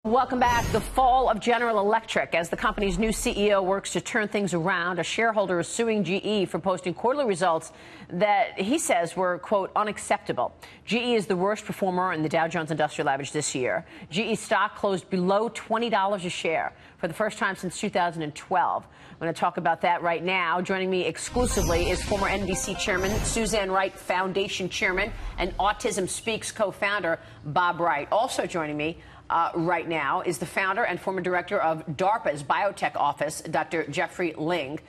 Welcome back. The fall of General Electric. As the company's new CEO works to turn things around, a shareholder is suing GE for posting quarterly results that he says were, quote, unacceptable. GE is the worst performer in the Dow Jones Industrial Average this year. GE stock closed below $20 a share for the first time since 2012. I'm going to talk about that right now. Joining me exclusively is former NBC Chairman, Suzanne Wright Foundation Chairman, and Autism Speaks co-founder Bob Wright. Also joining me right now is the founder and former director of DARPA's biotech office, Dr. Jeffrey Ling.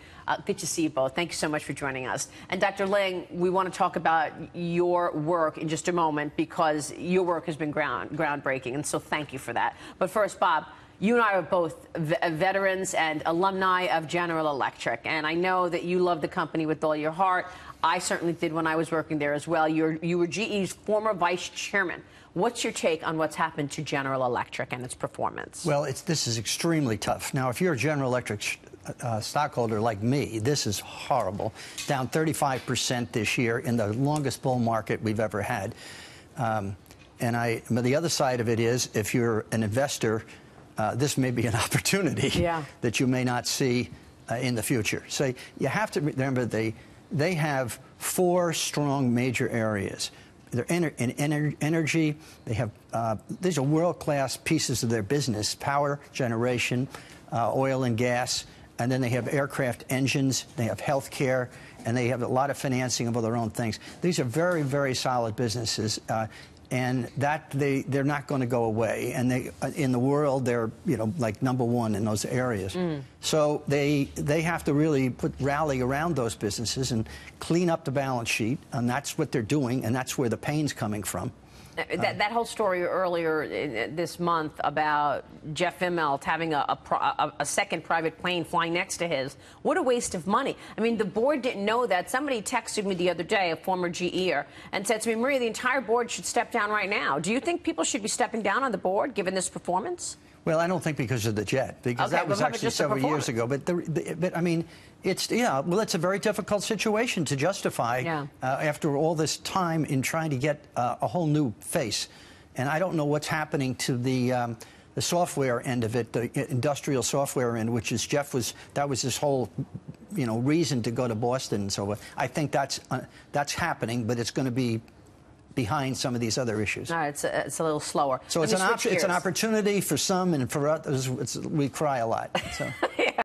Good to see you both. Thank you so much for joining us. And Dr. Ling, we want to talk about your work in just a moment because your work has been groundbreaking, and so thank you for that. But first, Bob, you and I are both veterans and alumni of General Electric, and I know that you love the company with all your heart. I certainly did when I was working there as well. You were GE's former vice chairman. What's your take on what's happened to General Electric and its performance? Well, this is extremely tough. Now, if you're a General Electric stockholder like me, this is horrible. Down 35% this year in the longest bull market we've ever had. But the other side of it is, if you're an investor, this may be an opportunity that you may not see in the future. So you have to remember they have four strong major areas. They're in energy. They have these are world-class pieces of their business: power generation, oil and gas, and then they have aircraft engines. They have healthcare, and they have a lot of financing of their own things. These are very, very solid businesses. And that they're not going to go away, and in the world they're like #1 in those areas. So they have to really rally around those businesses and clean up the balance sheet, and that's what they're doing, and that's where the pain's coming from. That whole story earlier this month about Jeff Immelt having a second private plane flying next to his, what a waste of money. I mean, the board didn't know that. Somebody texted me the other day, a former GEer, and said to me, Maria, the entire board should step down right now. Do you think people should be stepping down on the board, given this performance? Well, I don't think because of the jet, because that was actually several years ago. But I mean, it's a very difficult situation to justify after all this time in trying to get a whole new face. And I don't know what's happening to the software end of it, the industrial software end, which is that was his whole reason to go to Boston and so on. I think that's happening, but it's going to be behind some of these other issues. All right, it's a little slower. So it's an opportunity for some, and for others, we cry a lot. So.